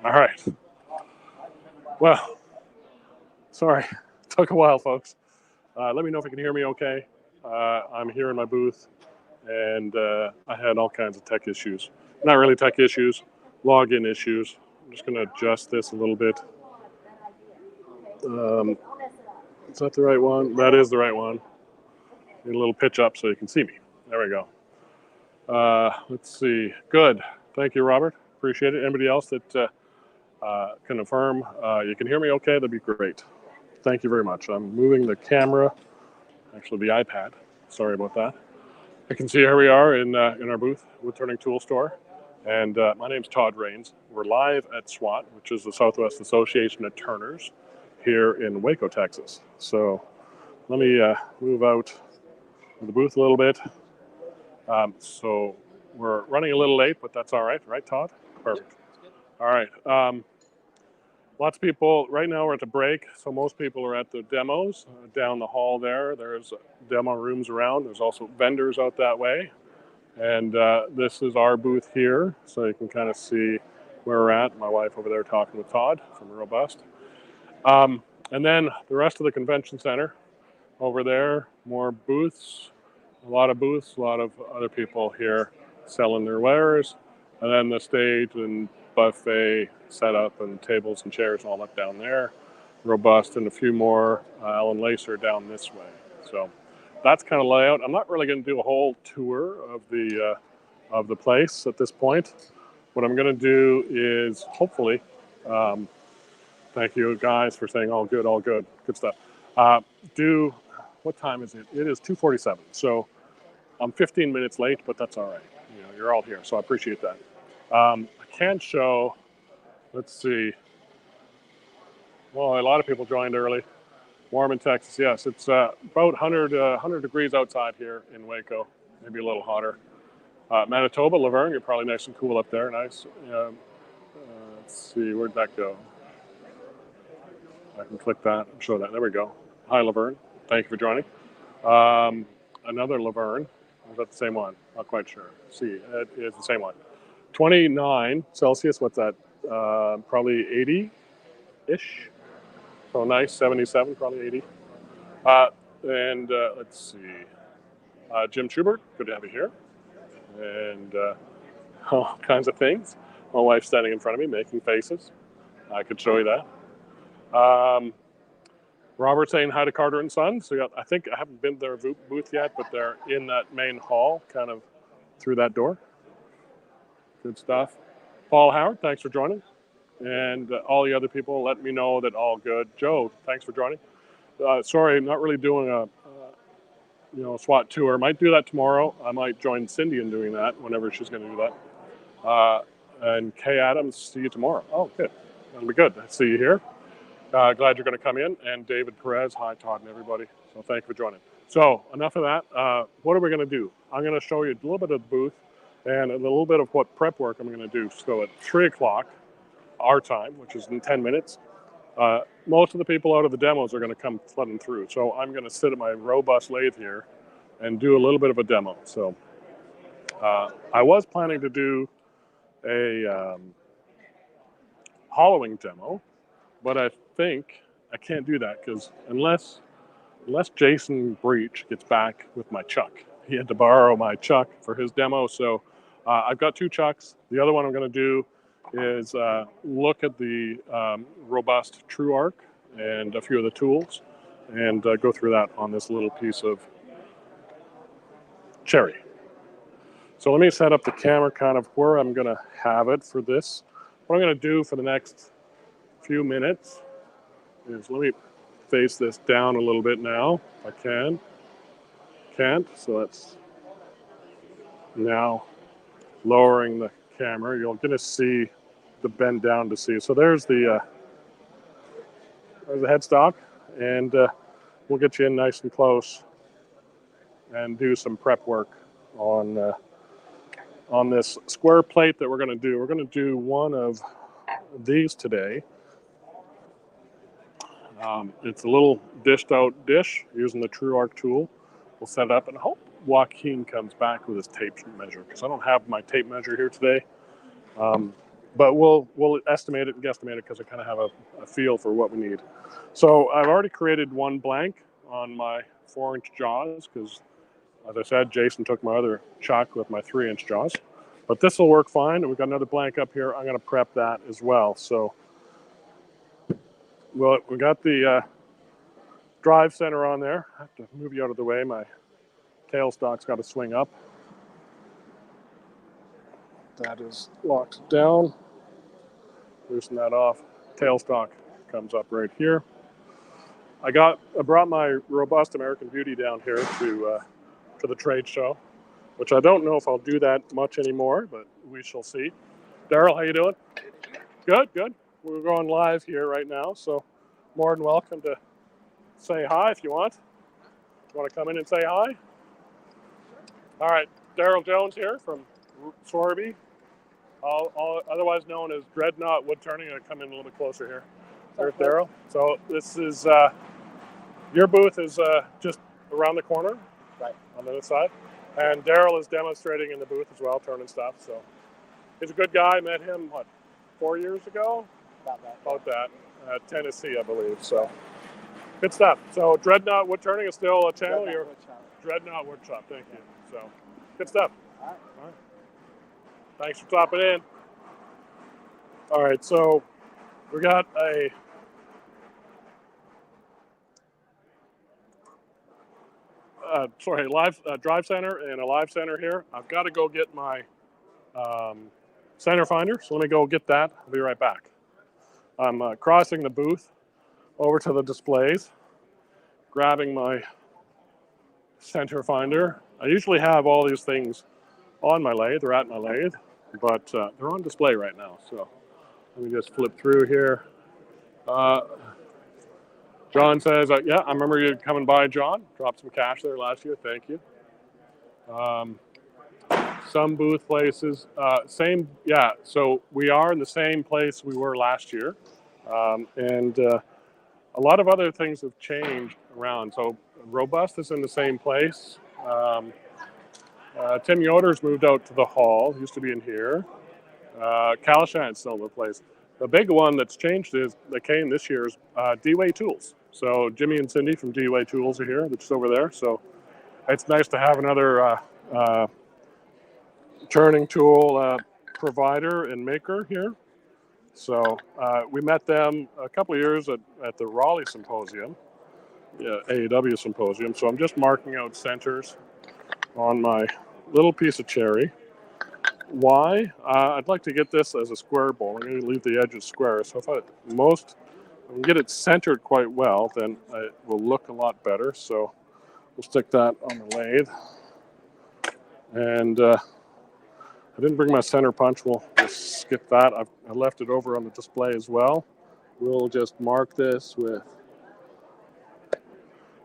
All right. Well, sorry. Took a while, folks. Let me know if you can hear me okay. I'm here in my booth, and I had all kinds of tech issues. Not really tech issues, login issues. I'm just going to adjust this a little bit. Is that the right one? That is the right one. Need a little pitch up so you can see me. There we go. Let's see. Good. Thank you, Robert. Appreciate it. Anybody else that can affirm you can hear me okay? That'd be great. Thank you very much. I'm moving the camera, actually the iPad. Sorry about that. You can see here we are in our booth, Woodturning Tool Store. And my name's Todd Rains. We're live at SWAT, which is the Southwest Association of Turners here in Waco, Texas. So let me move out of the booth a little bit. So we're running a little late, but that's all right, Todd? Perfect. All right. Lots of people, right now we're at the break, so most people are at the demos down the hall there. There's demo rooms around. There's also vendors out that way. And this is our booth here, so you can kind of see where we're at. My wife over there talking with Todd from Robust. And then the rest of the convention center over there, more booths, a lot of other people here selling their wares. And then the stage and buffet setup and tables and chairs and all that down there. Robust and a few more Alan Lacer down this way. So that's kind of layout. I'm not really going to do a whole tour of the place at this point. What I'm going to do is hopefully, thank you guys for saying all good stuff. What time is it? It is 2:47. So I'm 15 minutes late, but that's all right. You know, you're all here, so I appreciate that. I can show. Let's see. Well, a lot of people joined early. Warm in Texas, yes. It's about 100 degrees outside here in Waco, maybe a little hotter. Manitoba, Laverne, you're probably nice and cool up there. Nice. Let's see, where'd that go? I can click that and show that. There we go. Hi, Laverne. Thank you for joining. Another Laverne. Is that the same one? Not quite sure. See, it is the same one. 29 Celsius, what's that? Probably 80-ish. So nice, 77, probably 80. Let's see. Jim Schubert, good to have you here. And all kinds of things. My wife's standing in front of me making faces. I could show you that. Robert saying hi to Carter and Sons. So I think I haven't been to their booth yet, but they're in that main hall, kind of through that door. Good stuff. Paul Howard, thanks for joining. And all the other people, let me know that all good. Joe, thanks for joining. Sorry, I'm not really doing a SWAT tour. Might do that tomorrow. I might join Cindy in doing that whenever she's going to do that. And Kay Adams, see you tomorrow. Oh, good. That'll be good. I see you here. Glad you're going to come in. And David Perez, hi, Todd, and everybody. So thank you for joining. So enough of that. What are we going to do? I'm going to show you a little bit of the booth and a little bit of what prep work I'm going to do. So at 3 o'clock, our time, which is in 10 minutes, most of the people out of the demos are going to come flooding through. So I'm going to sit at my Robust lathe here and do a little bit of a demo. So I was planning to do a hollowing demo, but I think I can't do that because unless Jason Breach gets back with my chuck. He had to borrow my chuck for his demo. So I've got 2 chucks. The other one I'm going to do is look at the Robust True Arc and a few of the tools and go through that on this little piece of cherry. So let me set up the camera kind of where I'm going to have it for this. What I'm going to do for the next few minutes is let me face this down a little bit now, if I can. Can't, so that's now lowering the camera. You're going to see the bend down to see. So there's the headstock, and we'll get you in nice and close and do some prep work on this square plate that we're going to do. We're going to do one of these today. It's a little dished out dish using the True Arc tool. We'll set it up and hope Joaquin comes back with his tape measure because I don't have my tape measure here today. but we'll estimate it and guesstimate it because I kind of have a feel for what we need. So I've already created one blank on my 4-inch jaws because, as I said, Jason took my other chuck with my 3-inch jaws. But this will work fine. And we've got another blank up here. I'm going to prep that as well. So we got the drive center on there. I have to move you out of the way. My tailstock's got to swing up. That is locked down. Loosen that off. Tailstock comes up right here. I brought my robust American Beauty down here to the trade show, which I don't know if I'll do that much anymore, but we shall see. Daryl, how you doing? Good, good. We're going live here right now, so more than welcome to say hi if you want. You want to come in and say hi? All right, Daryl Jones here from Swarby, otherwise known as Dreadnought Woodturning. I'll come in a little bit closer here. There's Daryl. So this is, your booth is just around the corner, right on the other side. And Daryl is demonstrating in the booth as well, turning stuff. So he's a good guy. I met him, 4 years ago? About that. Tennessee, I believe. So good stuff. So Dreadnought Woodturning is still a channel? Dreadnought Woodshop. Thank you. So good stuff. All right. Thanks for stopping in. All right, so we got a live drive center and a live center here. I've got to go get my center finder, so let me go get that. I'll be right back. I'm crossing the booth over to the displays, grabbing my center finder. I usually have all these things on my lathe, they're at my lathe, but they're on display right now. So let me just flip through here. John says, yeah, I remember you coming by, John. Dropped some cash there last year. Thank you. Some booth places, same, yeah. So we are in the same place we were last year. And a lot of other things have changed around. So Robust is in the same place. Tim Yoder's moved out to the hall. He used to be in here. Kalashan's still in the place. The big one that's changed that came this year is D-Way Tools. So Jimmy and Cindy from D-Way Tools are here. They're just over there. So it's nice to have another turning tool provider and maker here. So we met them a couple of years at the Raleigh Symposium, AEW Symposium. So I'm just marking out centers on my little piece of cherry. Why? I'd like to get this as a square bowl. I'm going to leave the edges square. So if I can get it centered quite well, then it will look a lot better. So we'll stick that on the lathe. And I didn't bring my center punch. We'll skip that. I left it over on the display as well. We'll just mark this with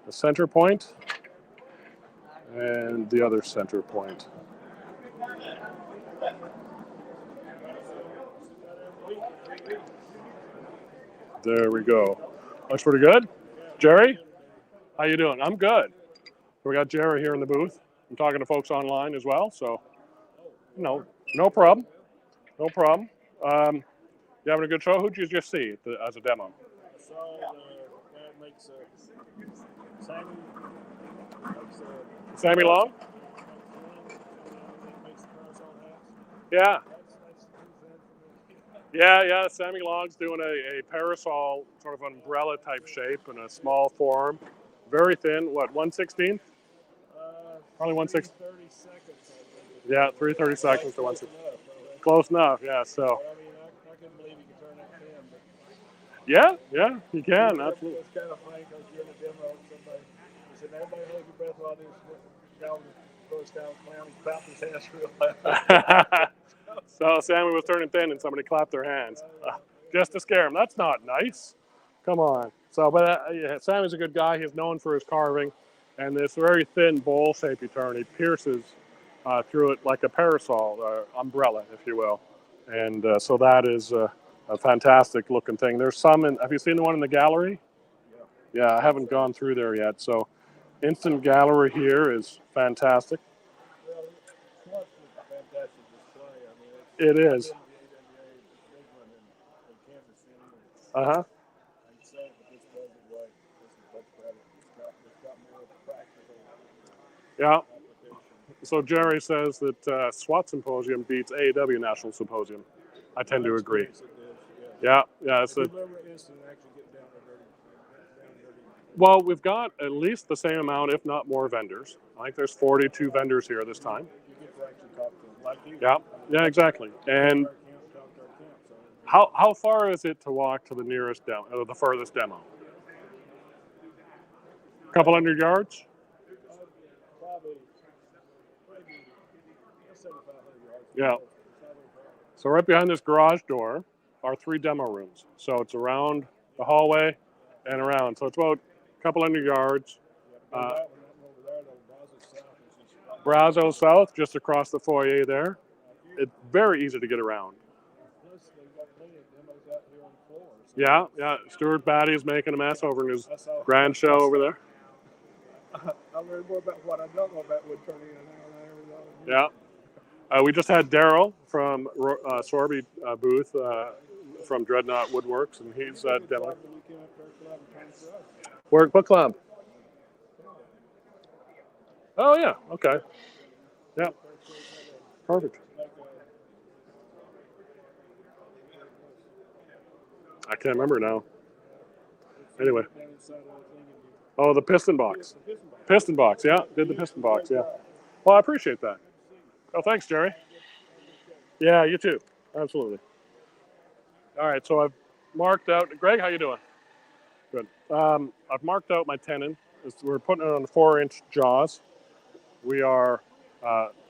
the center point and the other center point. There we go. Looks pretty good. Jerry, how you doing? I'm good. We got Jerry here in the booth. I'm talking to folks online as well, so no problem. No problem. You having a good show? Who'd you just see as a demo? So that makes Sammy. Sammy Long? Yeah. Yeah. Sammy Long's doing a parasol, sort of umbrella type shape in a small form. Very thin, what, 1/16? Probably 1/16. 30 seconds. Yeah, 3/30 seconds to 1/16. Close enough, yeah. So. I mean, I couldn't believe you could turn that thin. But Yeah, you can, absolutely. It's kind of funny because you're in a demo and somebody said, everybody hold your breath while this down goes down, clown, he clapped his hands real loud. So Sammy was turning thin and somebody clapped their hands just to scare him. That's not nice. Come on. So, but yeah, Sammy's a good guy. He's known for his carving, and this very thin bowl shape you turn, he pierces through it like a parasol, umbrella, if you will. And so that is a fantastic looking thing. There's some have you seen the one in the gallery? Yeah, I haven't gone through there yet. So instant gallery here is fantastic. Well, SWAT is a fantastic display. I mean, it is. Uh-huh. I'd say, but this wasn't right. This is much better. It's got more practical Yeah. application. So Jerry says that SWAT Symposium beats AAW National Symposium. I tend to agree. It is, yeah. Yeah. If you've ever instant actually get down to dirty. Well, we've got at least the same amount, if not more, vendors. I think there's 42 vendors here this time. You get to actually talk to them, like you. Yeah, exactly. And how far is it to walk to the nearest demo, the furthest demo? A couple hundred yards? Probably 7,500 yards. Yeah. So right behind this garage door are 3 demo rooms. So it's around the hallway and around. So it's about a couple hundred yards. Brazo South, just across the foyer there. It's very easy to get around. Yeah. Stuart Batty is making a mess over in his grand show over there. I learned more about what I don't know about woodturning. Yeah. We just had Daryl from Sorby booth from Dreadnought Woodworks, and he's at demo. What club? Oh, yeah. Okay. Yeah. Perfect. I can't remember now. Anyway. Oh, the piston box. Piston box, yeah. Did the piston box, yeah. Well, I appreciate that. Oh, thanks, Jerry. Yeah, you too. Absolutely. All right, so I've marked out. Greg, how you doing? Good. I've marked out my tenon. We're putting it on the 4-inch jaws. We are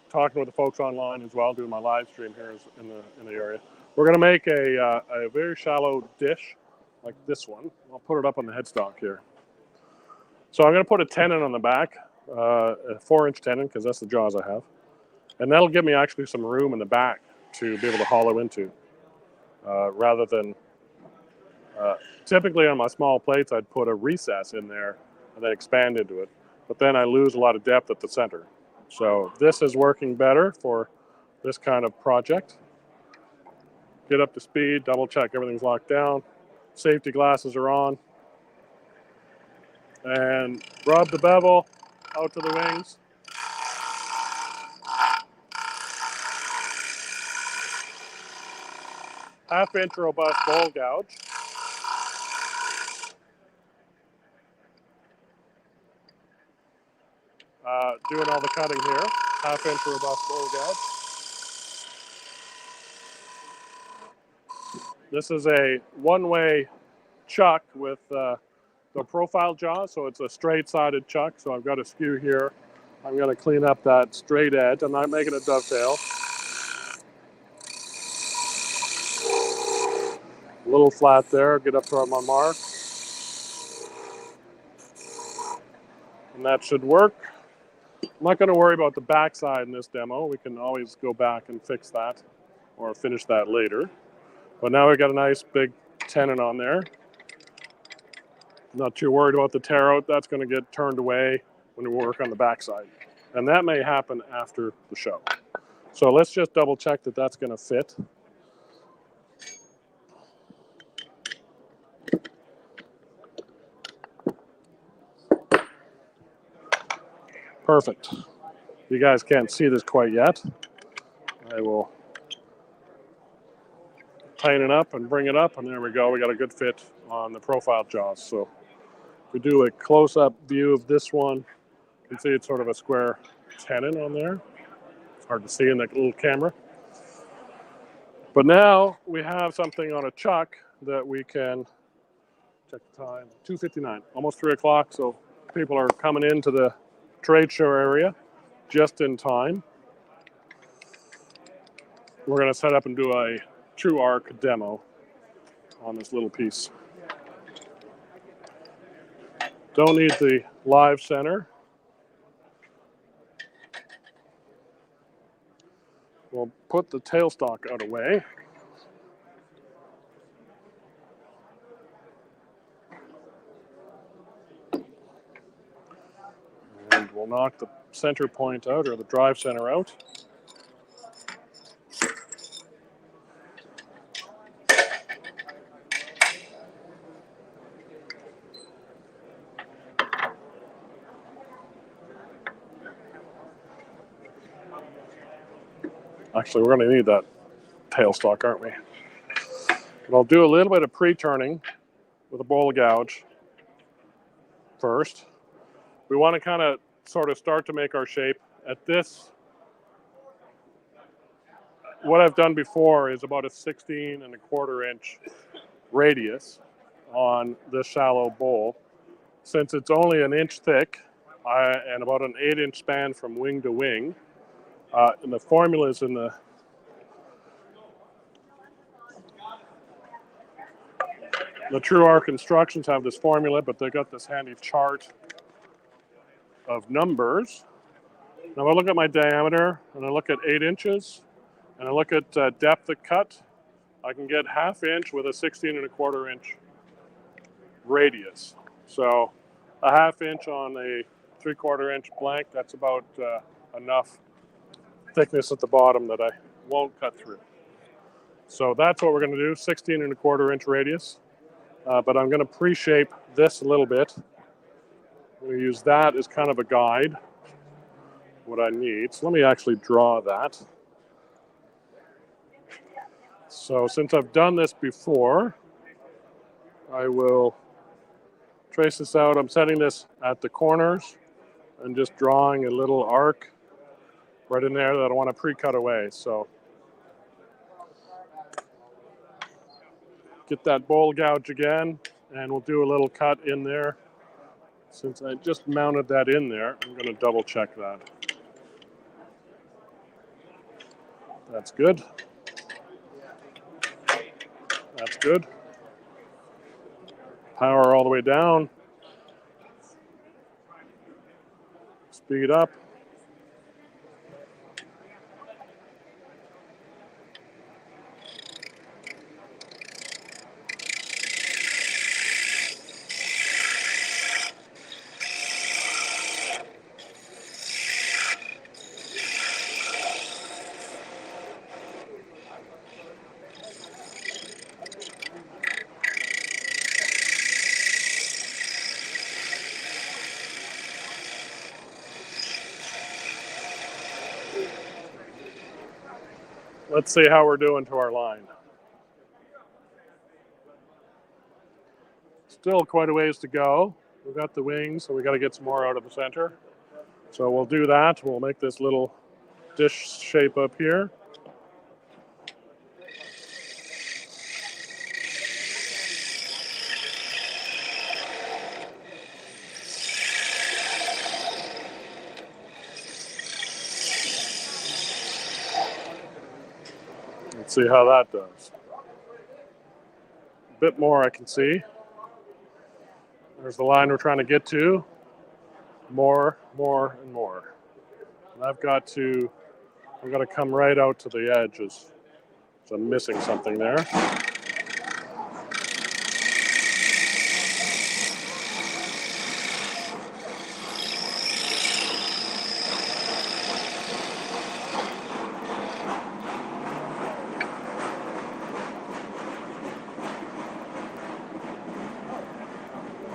talking with the folks online as well, doing my live stream here in the area. We're going to make a very shallow dish like this one. I'll put it up on the headstock here. So I'm going to put a tenon on the back, a 4-inch tenon, because that's the jaws I have. And that'll give me actually some room in the back to be able to hollow into, rather than typically on my small plates, I'd put a recess in there and then expand into it. But then I lose a lot of depth at the center. So this is working better for this kind of project. Get up to speed, double check everything's locked down. Safety glasses are on. And rub the bevel out to the wings. Half-inch robust bowl gouge. Doing all the cutting here. Half-inch robust bowl gouge. This is a one-way chuck with the profile jaw, so it's a straight-sided chuck. So I've got a skew here. I'm going to clean up that straight edge. I'm not making a dovetail. A little flat there. Get up to my mark. And that should work. I'm not going to worry about the backside in this demo. We can always go back and fix that or finish that later. But now we've got a nice big tenon on there. Not too worried about the tear out. That's going to get turned away when we work on the backside. And that may happen after the show. So let's just double check that that's going to fit. Perfect. You guys can't see this quite yet. I will tighten it up and bring it up, and there we go. We got a good fit on the profile jaws. So if we do a close-up view of this one, you can see it's sort of a square tenon on there. It's hard to see in the little camera. But now we have something on a chuck that we can, check the time, 2:59, almost 3 o'clock. So people are coming into the trade show area just in time. We're going to set up and do a true arc demo on this little piece. Don't need the live center. We'll put the tailstock out of the way. And we'll knock the center point out, or the drive center out. Actually, we're going to need that tailstock, aren't we? But I'll do a little bit of pre-turning with a bowl gouge first. We want to kind of sort of start to make our shape. At this, what I've done before is about a 16.25 inch radius on this shallow bowl. Since it's only an inch thick and about an 8-inch span from wing to wing, and the formula is in the True Arc instructions have this formula, but they got this handy chart of numbers. Now I look at my diameter and I look at 8 inches and I look at depth of cut. I can get 1/2 inch with a 16.25 inch radius. So a 1/2 inch on a 3/4 inch blank, that's about enough thickness at the bottom that I won't cut through. So that's what we're going to do, 16.25 inch radius. But I'm going to pre-shape this a little bit. I'm going to use that as kind of a guide, what I need. So let me actually draw that. So since I've done this before, I will trace this out. I'm setting this at the corners and just drawing a little arc right in there that I want to pre-cut away. So get that bowl gouge again, and we'll do a little cut in there. Since I just mounted that in there, I'm going to double check that. That's good. That's good. Power all the way down. Speed up. Let's see how we're doing to our line. Still quite a ways to go. We've got the wings, so we got to get some more out of the center. So we'll do that. We'll make this little dish shape up here. Let's see how that does. A bit more I can see. There's the line we're trying to get to. More, more, and more. And I've got to come right out to the edges. So I'm missing something there.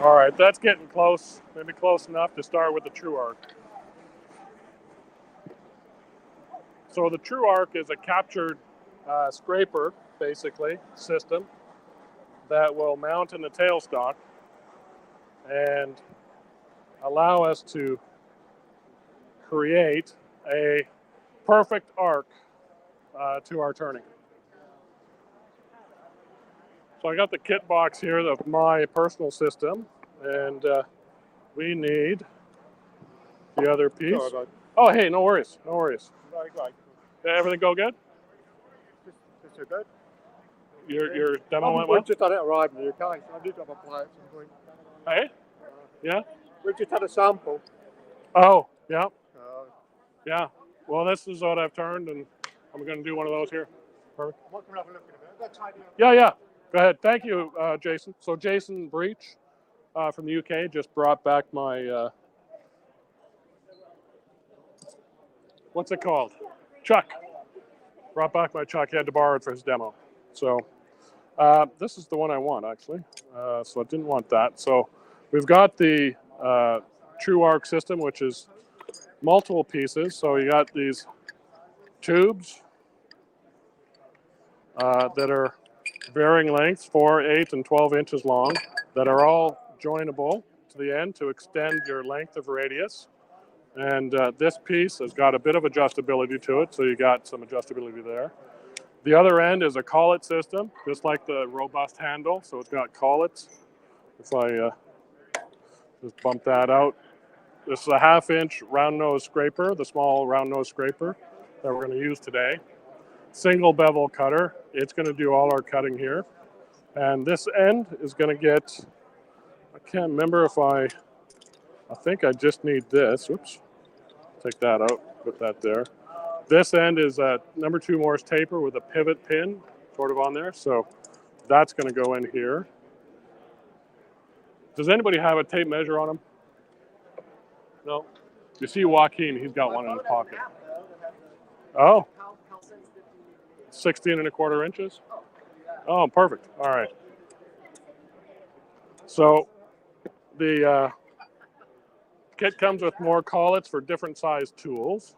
All right, that's getting close, maybe close enough to start with the True Arc. So the True Arc is a captured scraper, basically, system that will mount in the tailstock and allow us to create a perfect arc to our turning. So I got the kit box here of my personal system, and we need the other piece. Sorry, bud. Oh, hey, no worries, no worries. Very good. Everything go good? Just so good. Your demo went well? We've just had it arrive in the UK, so I did have a play at some point. Hey? Yeah? We've just had a sample. Oh, yeah. Yeah. Well, this is what I've turned, and I'm going to do one of those here. Perfect. I might come and have a look at it. That's tidy up. Yeah, yeah. Go ahead. Thank you, Jason. So Jason Breach from the UK just brought back my, what's it called? Chuck. Brought back my Chuck. He had to borrow it for his demo. So this is the one I want, actually. So I didn't want that. So we've got the True Arc system, which is multiple pieces. So you got these tubes that are varying lengths, 4, 8, and 12 inches long, that are all joinable to the end to extend your length of radius. And this piece has got a bit of adjustability to it, so you got some adjustability there. The other end is a collet system, just like the robust handle, so it's got collets. If I just bump that out. This is a 1/2 inch round nose scraper, the small round nose scraper that we're going to use today. Single bevel cutter. It's going to do all our cutting here. And this end is going to get, I can't remember if I think I just need this. Oops. Take that out, put that there. This end is a number 2 Morse taper with a pivot pin sort of on there. So that's going to go in here. Does anybody have a tape measure on them? No? You see Joaquin, he's got one in his pocket. Oh. 16 1/4 inches? Oh, perfect. All right. So the kit comes with more collets for different size tools.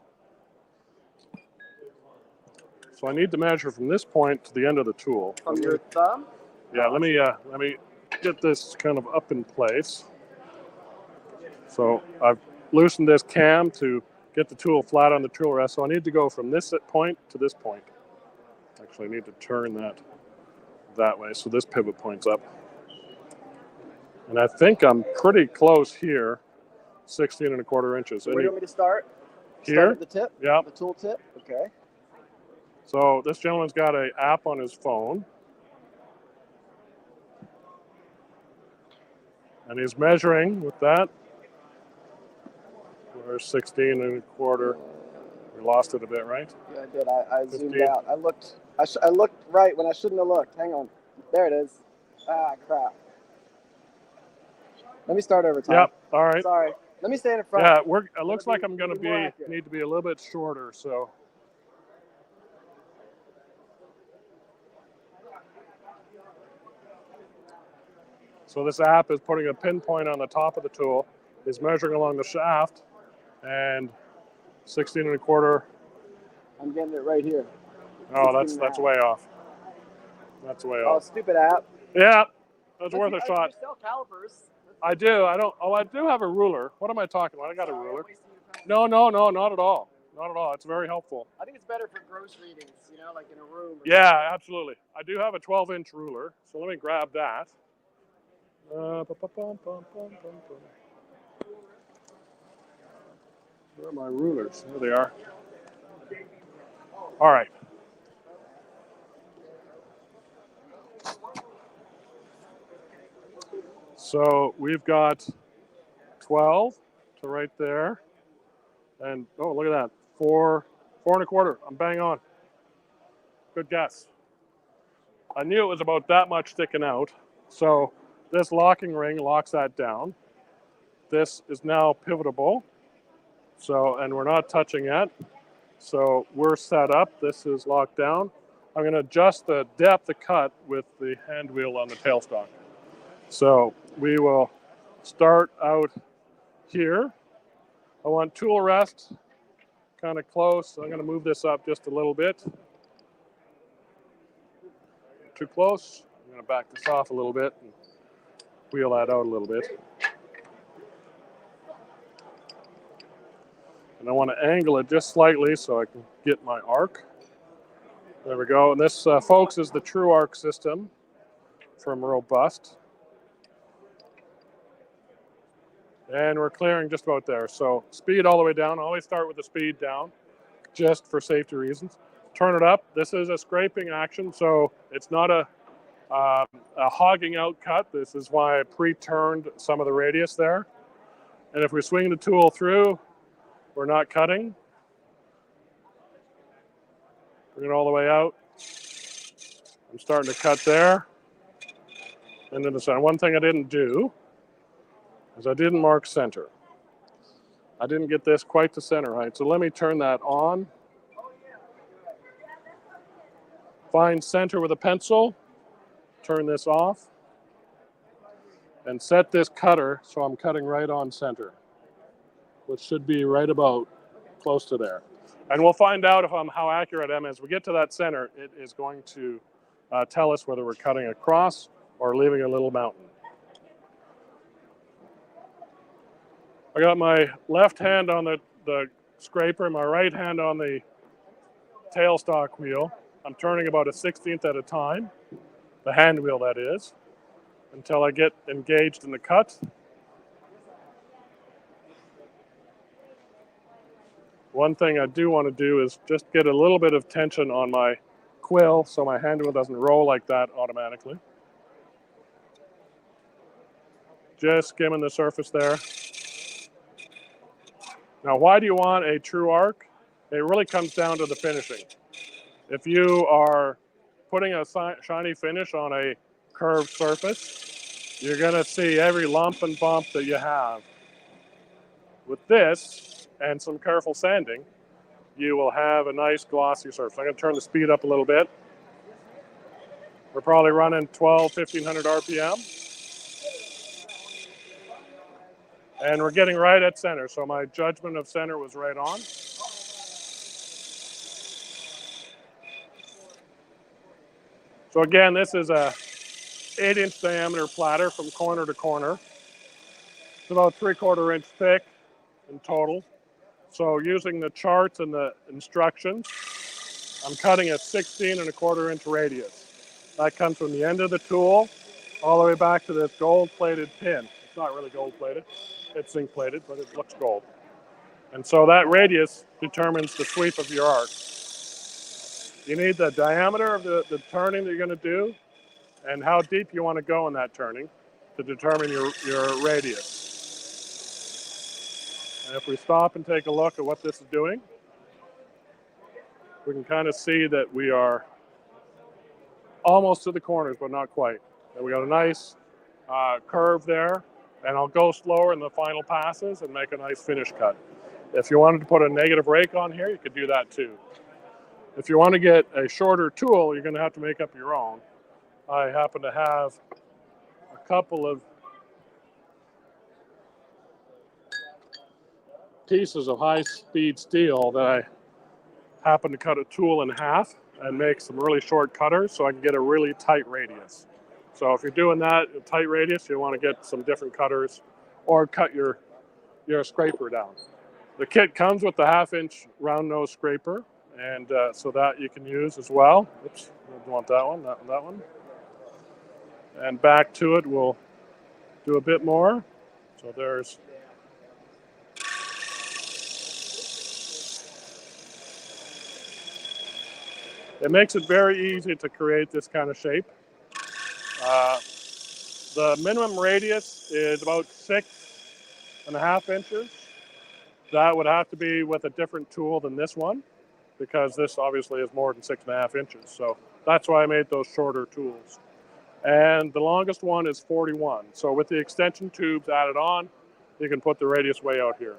So I need to measure from this point to the end of the tool. From your thumb? Yeah, let me get this kind of up in place. So I've loosened this cam to get the tool flat on the tool rest. So I need to go from this point to this point. Actually, I need to turn that way so this pivot point's up. And I think I'm pretty close here, 16 1/4 inches. Where do you want me to start? Here? Start at the tip? Yeah. The tool tip? Okay. So this gentleman's got an app on his phone. And he's measuring with that. Where's 16 1/4? We lost it a bit, right? Yeah, I did. I zoomed out. I looked right when I shouldn't have looked. Hang on. There it is. Ah, crap. Let me start over, Tom. Yep. All right. Sorry. Let me stand in front. Yeah, it looks like I'm going to need to be a little bit shorter, so. So this app is putting a pinpoint on the top of the tool. He's measuring along the shaft, and 16 1/4. I'm getting it right here. Oh, that's way off. That's way Oh, off. stupid app. Yeah, that's worth a shot. You sell calipers. I do. I don't. Oh, I do have a ruler. What am I talking about? I got a ruler. No, not at all. Not at all. It's very helpful. I think it's better for gross readings, like in a room. Yeah, absolutely. I do have a 12-inch ruler, so let me grab that. Where are my rulers? There they are. All right. So we've got 12 to right there. And, oh, look at that. 4 1/4. I'm bang on. Good guess. I knew it was about that much sticking out. So this locking ring locks that down. This is now pivotable. So, and we're not touching it. So we're set up. This is locked down. I'm going to adjust the depth of cut with the hand wheel on the tailstock. So we will start out here. I want tool rest kind of close. I'm going to move this up just a little bit. Too close. I'm going to back this off a little bit and wheel that out a little bit. And I want to angle it just slightly so I can get my arc. There we go. And this, folks, is the True Arc system from Robust. And we're clearing just about there. So speed all the way down. I always start with the speed down, just for safety reasons. Turn it up. This is a scraping action, so it's not a hogging out cut. This is why I pre-turned some of the radius there. And if we swing the tool through, we're not cutting. Bring it all the way out. I'm starting to cut there. And then the center. One thing I didn't do is I didn't mark center. I didn't get this quite to center height. So let me turn that on. Find center with a pencil. Turn this off. And set this cutter so I'm cutting right on center, which should be right about close to there. And we'll find out how accurate I am. As we get to that center, it is going to tell us whether we're cutting across or leaving a little mountain. I got my left hand on the scraper and my right hand on the tailstock wheel. I'm turning about a 16th at a time, the hand wheel that is, until I get engaged in the cut. One thing I do want to do is just get a little bit of tension on my quill so my hand wheel doesn't roll like that automatically. Just skimming the surface there. Now, why do you want a true arc? It really comes down to the finishing. If you are putting a shiny finish on a curved surface, you're going to see every lump and bump that you have. With this and some careful sanding, you will have a nice glossy surface. I'm going to turn the speed up a little bit. We're probably running 1,1500 RPM. And we're getting right at center, so my judgment of center was right on. So again, this is a 8-inch diameter platter from corner to corner. It's about 3/4 inch thick in total. So using the charts and the instructions, I'm cutting a 16 1/4 inch radius. That comes from the end of the tool all the way back to this gold-plated pin. It's not really gold-plated. It's zinc-plated, but it looks gold. And so that radius determines the sweep of your arc. You need the diameter of the turning that you're going to do and how deep you want to go in that turning to determine your radius. And if we stop and take a look at what this is doing, we can kind of see that we are almost to the corners, but not quite. And we got a nice curve there, and I'll go slower in the final passes and make a nice finish cut. If you wanted to put a negative rake on here, you could do that too. If you want to get a shorter tool, you're going to have to make up your own. I happen to have a couple of pieces of high-speed steel that I happen to cut a tool in half and make some really short cutters so I can get a really tight radius. So if you're doing that, a tight radius, you want to get some different cutters or cut your scraper down. The kit comes with the 1/2-inch round nose scraper, and so that you can use as well. Oops, I don't want that one, that one. And back to it, we'll do a bit more. So there's it makes it very easy to create this kind of shape. The minimum radius is about 6.5 inches. That would have to be with a different tool than this one, because this obviously is more than 6.5 inches. So that's why I made those shorter tools. And the longest one is 41. So with the extension tubes added on, you can put the radius way out here.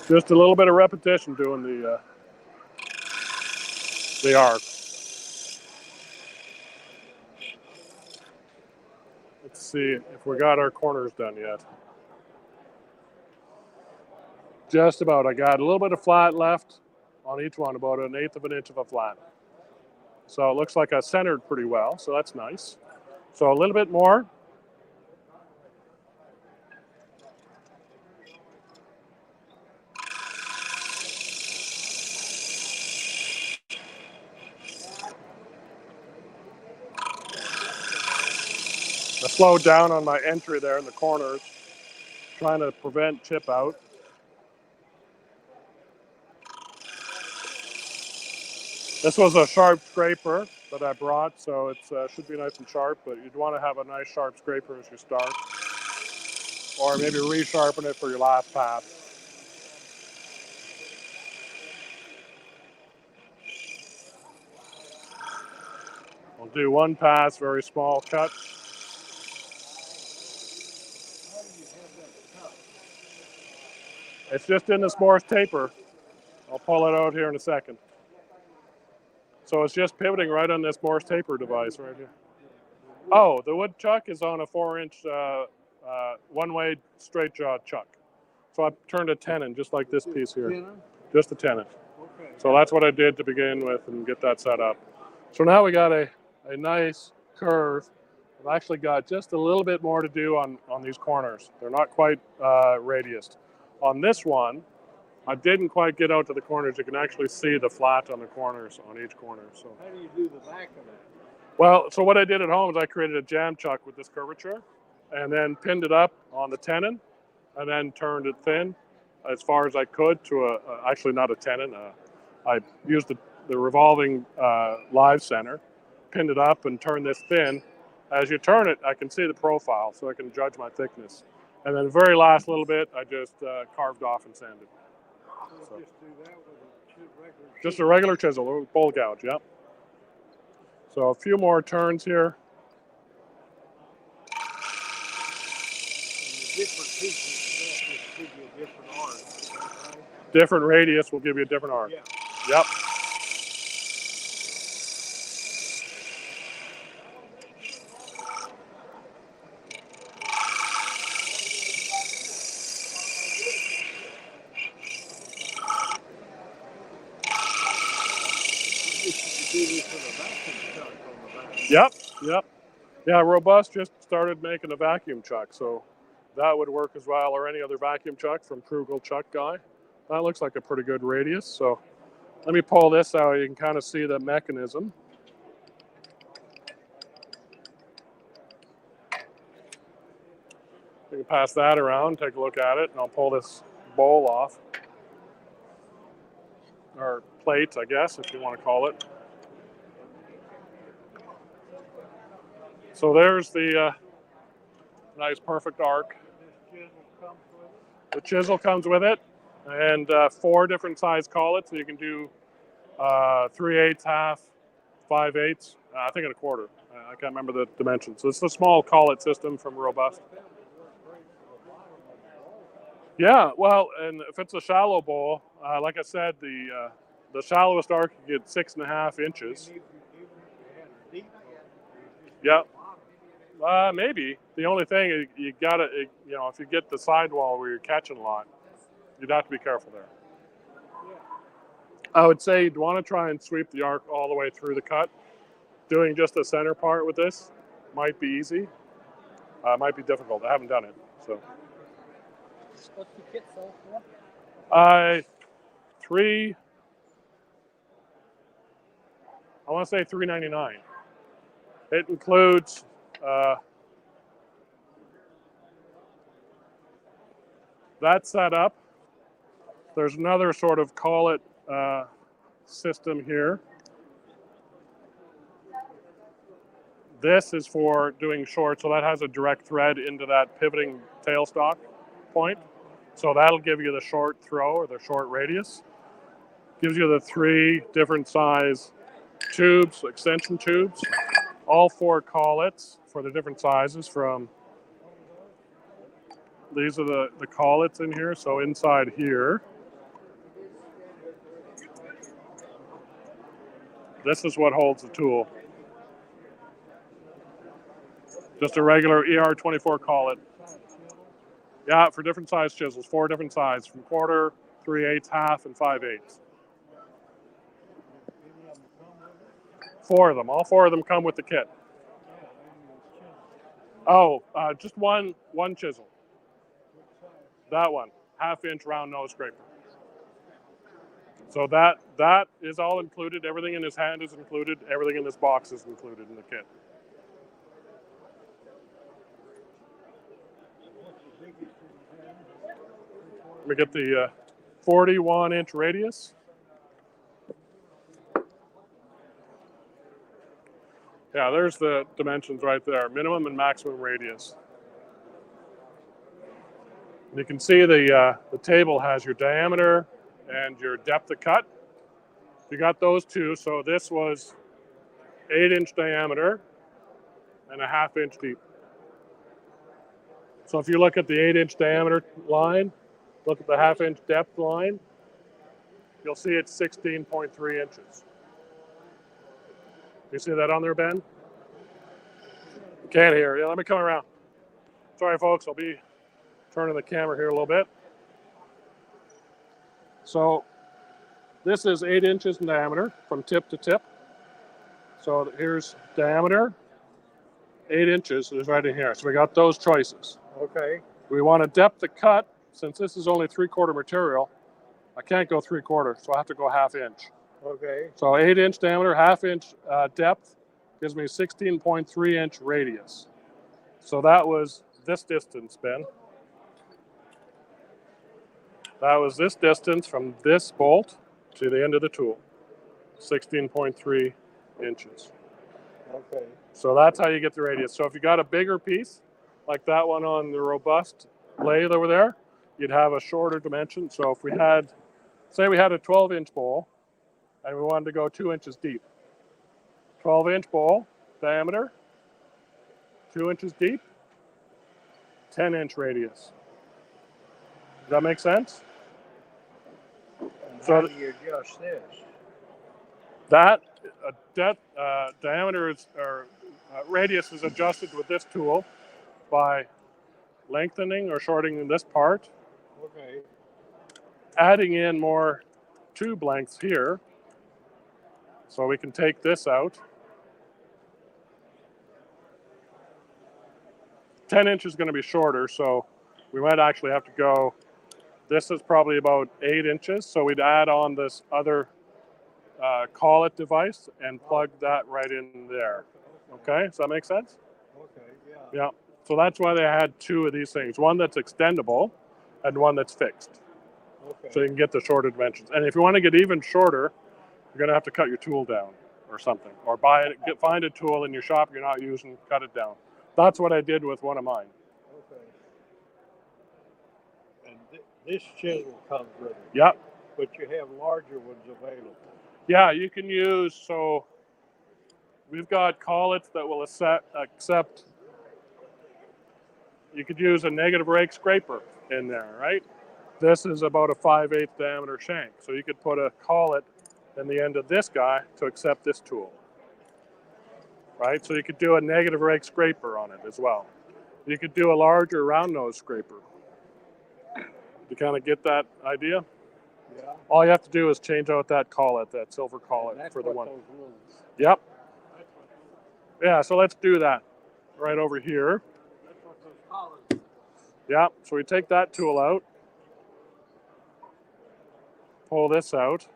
Just a little bit of repetition doing the arc. Let's see if we got our corners done yet. Just about. I got a little bit of flat left on each one, about 1/8 of an inch of a flat. So it looks like I centered pretty well, so that's nice. So a little bit more. I slowed down on my entry there in the corners, trying to prevent chip out. This was a sharp scraper that I brought, so it should be nice and sharp, but you'd want to have a nice sharp scraper as you start. Or maybe resharpen it for your last pass. We'll do one pass, very small cut. It's just in this Morse taper. I'll pull it out here in a second. So it's just pivoting right on this Morse taper device right here. Oh, the wood chuck is on a 4-inch one-way straight jaw chuck. So I turned a tenon just like this piece here. Just a tenon. So that's what I did to begin with and get that set up. So now we got a nice curve. I've actually got just a little bit more to do on these corners. They're not quite radiused. On this one, I didn't quite get out to the corners. You can actually see the flat on the corners on each corner. So How do you do the back of it? well, so what I did at home is I created a jam chuck with this curvature and then pinned it up on the tenon and then turned it thin as far as I could to actually not a tenon. I used the revolving live center, pinned it up and turned this thin. As you turn it, I can see the profile so I can judge my thickness. And then the very last little bit, I just carved off and sanded. So Just do that with a regular just a regular chisel, a bowl gouge, yep. So a few more turns here. different pieces. That just give you a different arc. Right? Different radius will give you a different arc. Yeah. Yep. Yep, yep. Yeah, Robust just started making a vacuum chuck, so that would work as well, or any other vacuum chuck from Krugel Chuck Guy. That looks like a pretty good radius, so let me pull this out. You can kind of see the mechanism. You can pass that around, take a look at it, and I'll pull this bowl off. Or plate, I guess, if you want to call it. So there's the nice perfect arc. The chisel comes with it, and 4 different size collets. So you can do 3/8, half, 5/8, I think, and a quarter. I can't remember the dimensions. So it's a small collet system from Robust. Yeah, well, and if it's a shallow bowl, like I said, the shallowest arc you get 6.5 inches. Yeah. Maybe. The only thing is you gotta, if you get the sidewall where you're catching a lot, you'd have to be careful there. I would say you'd want to try and sweep the arc all the way through the cut. Doing just the center part with this might be easy. Might be difficult. I haven't done it, so. What's the kit sell for? I want to say $3.99. It includes that setup. There's another sort of collet system here. This is for doing short, so that has a direct thread into that pivoting tailstock point. So that'll give you the short throw or the short radius. Gives you the 3 different size tubes, extension tubes. All 4 collets for the different sizes from, these are the collets in here. So inside here, this is what holds the tool. Just a regular ER24 collet. Yeah, for different size chisels, 4 different sizes, from quarter, 3/8, half, and 5/8. 4 of them. All 4 of them come with the kit. Oh, just one chisel. That one, 1/2-inch round nose scraper. So that is all included. Everything in this hand is included. Everything in this box is included in the kit. Let me get the 41-inch radius. Yeah, there's the dimensions right there, minimum and maximum radius. And you can see the table has your diameter and your depth of cut. You got those 2, so this was 8-inch diameter and a 1/2 inch deep. So if you look at the 8-inch diameter line, look at the half-inch depth line. You'll see it's 16.3 inches. You see that on there, Ben? Can't hear. Yeah, let me come around. Sorry, folks. I'll be turning the camera here a little bit. So this is 8 inches in diameter from tip to tip. So here's diameter, 8 inches is right in here. So we got those choices. Okay. We want to depth the cut. Since this is only 3/4 material, I can't go 3/4, so I have to go 1/2 inch. Okay. So 8 inch diameter, 1/2 inch depth gives me 16.3 inch radius. So that was this distance, Ben. That was this distance from this bolt to the end of the tool, 16.3 inches. Okay. So that's how you get the radius. So if you got a bigger piece, like that one on the robust lathe over there, you'd have a shorter dimension. So if we had, say we had a 12-inch bowl and we wanted to go 2 inches deep. 12-inch bowl, diameter, 2 inches deep, 10-inch radius. Does that make sense? And So how do you adjust this? That diameter is, or radius is adjusted with this tool by lengthening or shortening this part, Okay. adding in more tube lengths here, so we can take this out. 10 inch is going to be shorter, so we might actually have to go, this is probably about 8 inches, so we'd add on this other collet device and plug that right in there. Okay, does that make sense? Okay. Yeah. Yeah. So that's why they had two of these things, one that's extendable and one that's fixed. Okay. So you can get the shorter dimensions. And if you want to get even shorter, you're going to have to cut your tool down or something, or find a tool in your shop you're not using, cut it down. That's what I did with one of mine. Okay. And this chisel comes with it. Yep. But you have larger ones available. Yeah, you can use, so we've got collets that will accept, you could use a negative rake scraper in there, right? This is about a 5/8 diameter shank. So you could put a collet in the end of this guy to accept this tool, right? So you could do a negative rake scraper on it as well. You could do a larger round nose scraper. To kind of get that idea? Yeah. All you have to do is change out that collet, that silver collet That's for the one. Those little, Yep. Yeah, so let's do that right over here. that's what those collars. Yeah, so we take that tool out, pull this out.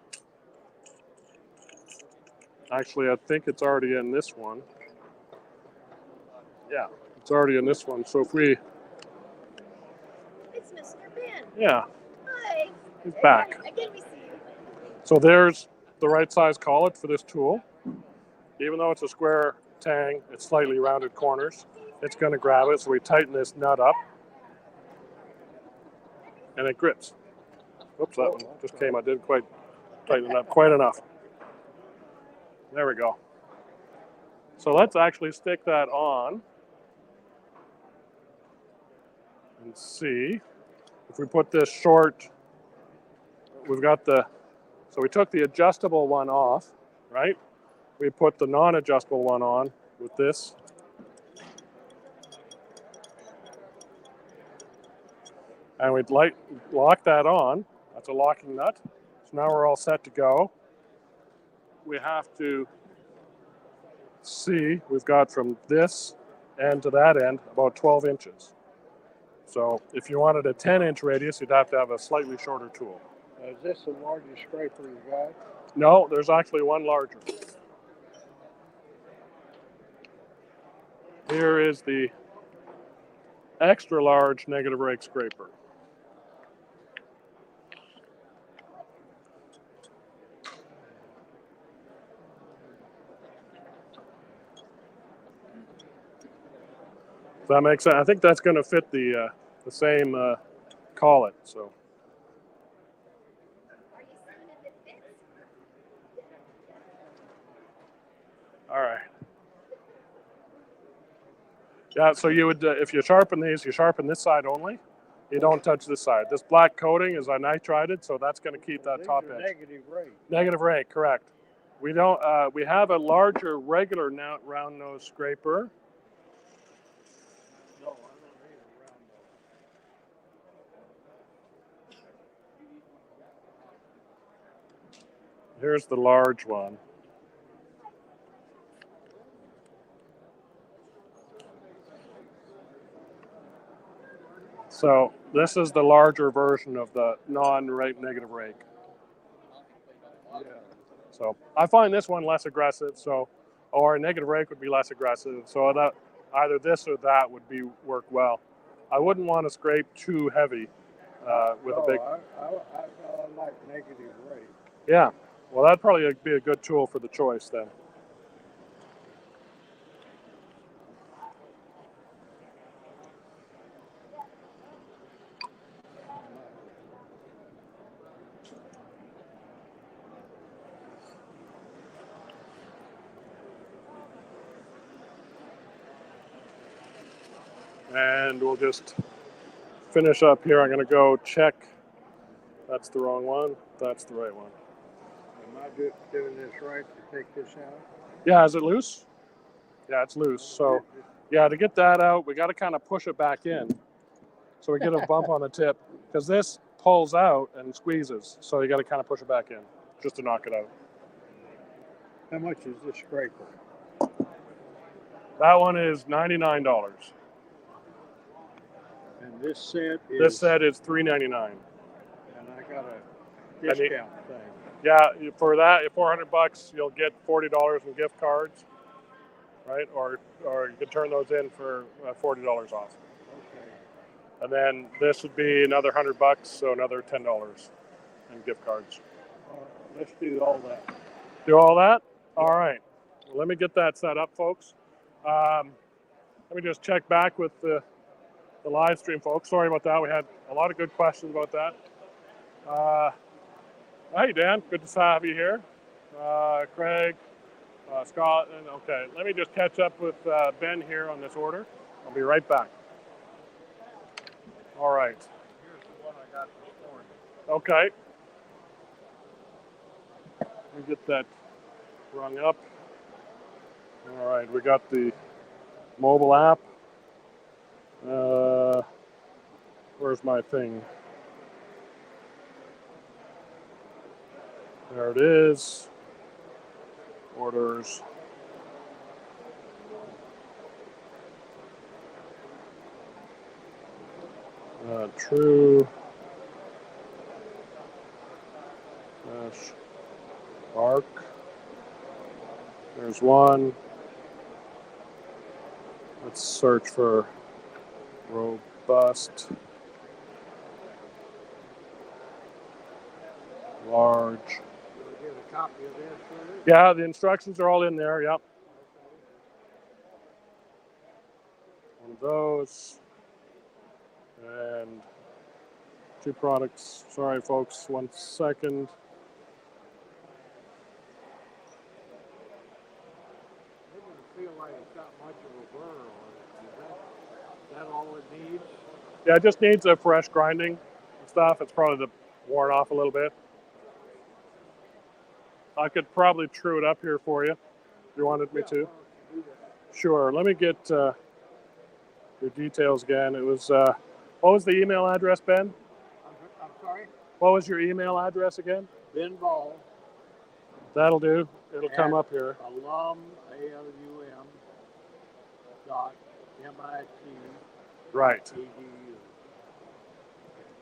Actually, I think it's already in this one. Yeah, it's already in this one. So if we, It's Mr. Ben. yeah, Hi. he's back. Again, we see you. So there's the right size collet for this tool. Even though it's a square tang, it's slightly rounded corners. It's going to grab it, so we tighten this nut up, and it grips. Oops, that one just came. I didn't quite tighten it up quite enough. There we go. So let's actually stick that on and see if we put this short. We've got so we took the adjustable one off, right? We put the non-adjustable one on with this. And we'd lock that on. That's a locking nut. So now we're all set to go. We have to see, we've got from this end to that end about 12 inches. So if you wanted a 10-inch radius, you'd have to have a slightly shorter tool. Is this the largest scraper you got? No, there's actually one larger. Here is the extra large negative rake scraper. Does that make sense? I think that's going to fit the same collet. So. Are you seeing if it fits? All right. Yeah, so you would, if you sharpen these, you sharpen this side only, You don't touch this side. This black coating is unitrided, so that's going to keep that top edge. Negative rate. Negative rate, correct. We don't. We have a larger regular round nose scraper. No, I don't need a round nose. Here's the large one. So this is the larger version of the non-rate negative rake. Yeah. So I find this one less aggressive. So, or a negative rake would be less aggressive. So that either this or that would work well. I wouldn't want to scrape too heavy with a big. I like negative rate. Yeah. Well, that'd probably be a good tool for the choice then. And we'll just finish up here. I'm going to go check. That's the wrong one. That's the right one. Am I doing this right to take this out? Yeah, is it loose? Yeah, it's loose. So, yeah, to get that out, we got to kind of push it back in so we get a bump on the tip because this pulls out and squeezes. So you got to kind of push it back in just to knock it out. How much is this scraper? That one is $99. And this set is. This set is $399. And I got a discount thing. Yeah, for that, $400, you'll get $40 in gift cards, right? Or you can turn those in for $40 off. Okay. And then this would be another $100, so another $10 in gift cards. Let's do all that. Do all that? All right. Well, let me get that set up, folks. Let me just check back with the live stream, folks. Sorry about that. We had a lot of good questions about that. Hey, Dan. Good to have you here. Craig, Scott. And okay, let me just catch up with Ben here on this order. I'll be right back. All right. Here's the one I got this morning. Okay. Let me get that rung up. All right, we got the mobile app. Where's my thing? There it is. Orders. True. Arc. There's one. Let's search for robust. Large. Get a copy of this for me? Yeah, the instructions are all in there. Yep. One of those. And 2 products. Sorry, folks. 1 second. It doesn't feel like it's got much of a burr on it. Is that all it needs? Yeah, it just needs a fresh grinding stuff. It's probably worn off a little bit. I could probably true it up here for you if you wanted me to. Sure. Let me get your details again. It was, what was the email address, Ben? I'm sorry? What was your email address again? Ben Ball. That'll do. It'll come up here. Alum, ALUM, dot MIT. Right. EDU.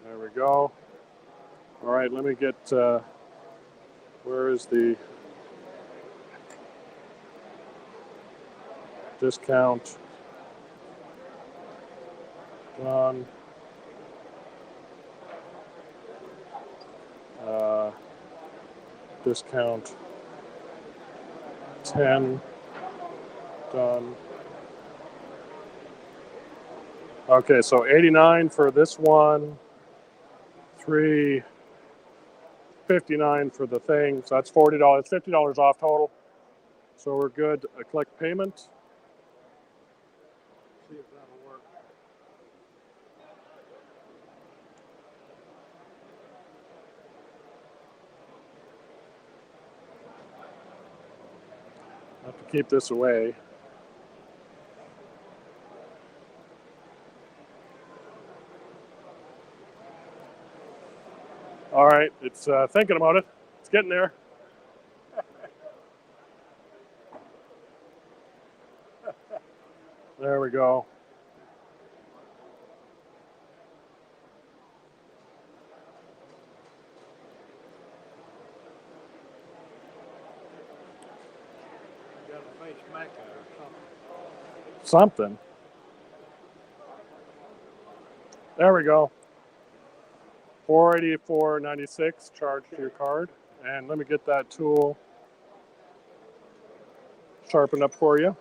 There we go. All right, let me get, where is the discount? Done. Discount 10. Done. Okay, so 89 for this one. 359 for the thing. So that's $40. $50 off total. So we're good. Click payment. See if that'll work. have to keep this away. All right, it's thinking about it. It's getting there. There we go. You got a face maker or something. Something. There we go. $484.96 charged to your card. And let me get that tool sharpened up for you.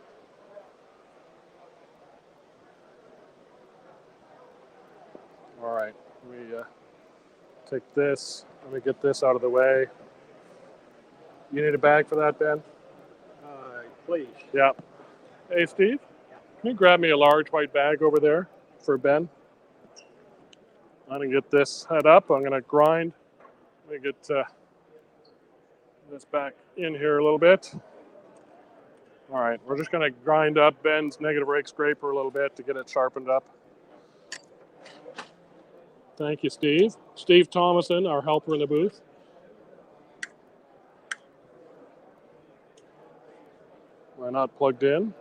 All right, let me take this. Let me get this out of the way. You need a bag for that, Ben? Please. Yeah. Hey, Steve, can you grab me a large white bag over there for Ben? I'm going to get this head up. I'm going to grind. Let me get this back in here a little bit. All right, we're just going to grind up Ben's negative rake scraper a little bit to get it sharpened up. Thank you, Steve. Steve Thomason, our helper in the booth. Why not plugged in?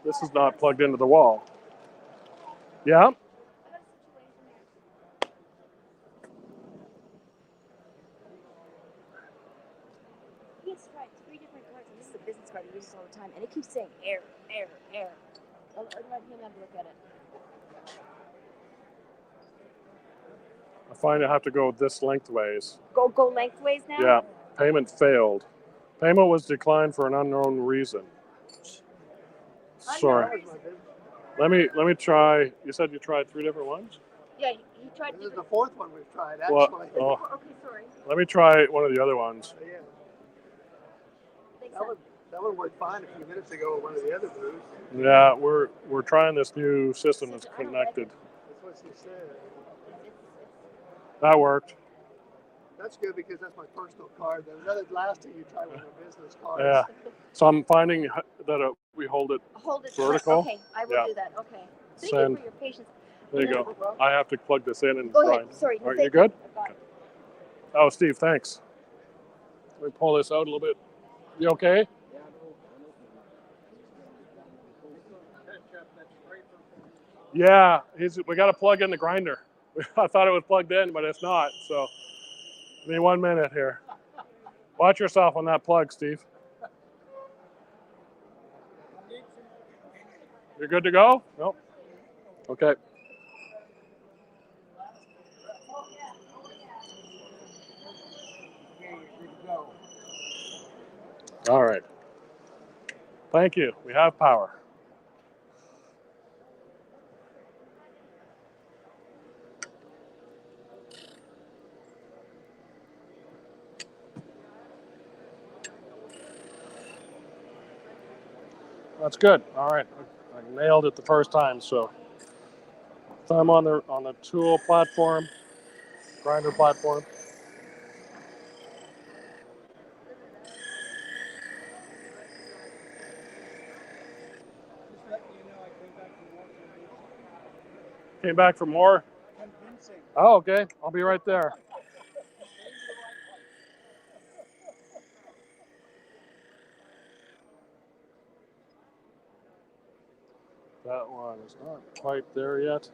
This is not plugged into the wall. Yeah? He's tried 3 different cards, and this is a business card he uses all the time, and it keeps saying error, error, error. I'll invite him to look at it. I find I have to go this lengthways. Go lengthways now? Yeah, payment failed. Payment was declined for an unknown reason. Sorry. Let me try. You said you tried 3 different ones? Yeah, he tried. This is the 4th one we've tried, actually. Well, oh, Okay, sorry. let me try one of the other ones. Yeah. Thanks, That one worked fine a few minutes ago at one of the other booths. Yeah, we're trying this new system that's connected. That's what she said. That worked. That's good because that's my personal card. The last thing you tried was my business card. Yeah. So I'm finding that we hold it vertical. Okay, I will do that. Okay. Thank Send. you for your patience. There you go. I have to plug this in and Go grind. ahead. Sorry. Are you good? Oh, Steve, thanks. Let me pull this out a little bit. You okay? Yeah, we got to plug in the grinder. I thought it was plugged in, but it's not. So, give me 1 minute here. Watch yourself on that plug, Steve. You're good to go? Nope. Okay. All right. Thank you. We have power. That's good. All right. I nailed it the first time. So thumb on the tool platform, grinder platform. Came back for more? Oh, okay. I'll be right there. That one is not quite there yet.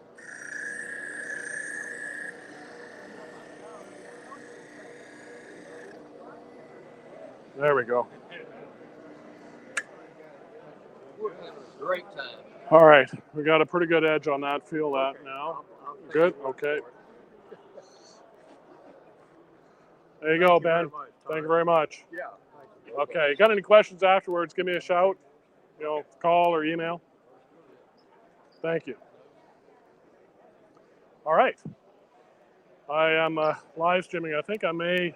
There we go. Great time. All right. We got a pretty good edge on that. Feel that now. Good? Okay. There you go, Ben. Thank you very much. Yeah. Okay. Got any questions afterwards? Give me a shout. Call or email. Thank you. All right. I am live streaming. I think I may.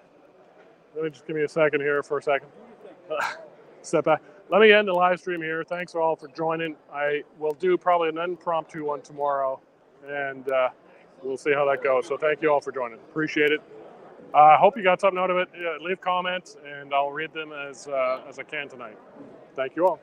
Let me just give me a second here for a second. Step back. Let me end the live stream here. Thanks all for joining. I will do probably an impromptu one tomorrow, and we'll see how that goes. So thank you all for joining. Appreciate it. I hope you got something out of it. Leave comments, and I'll read them as I can tonight. Thank you all.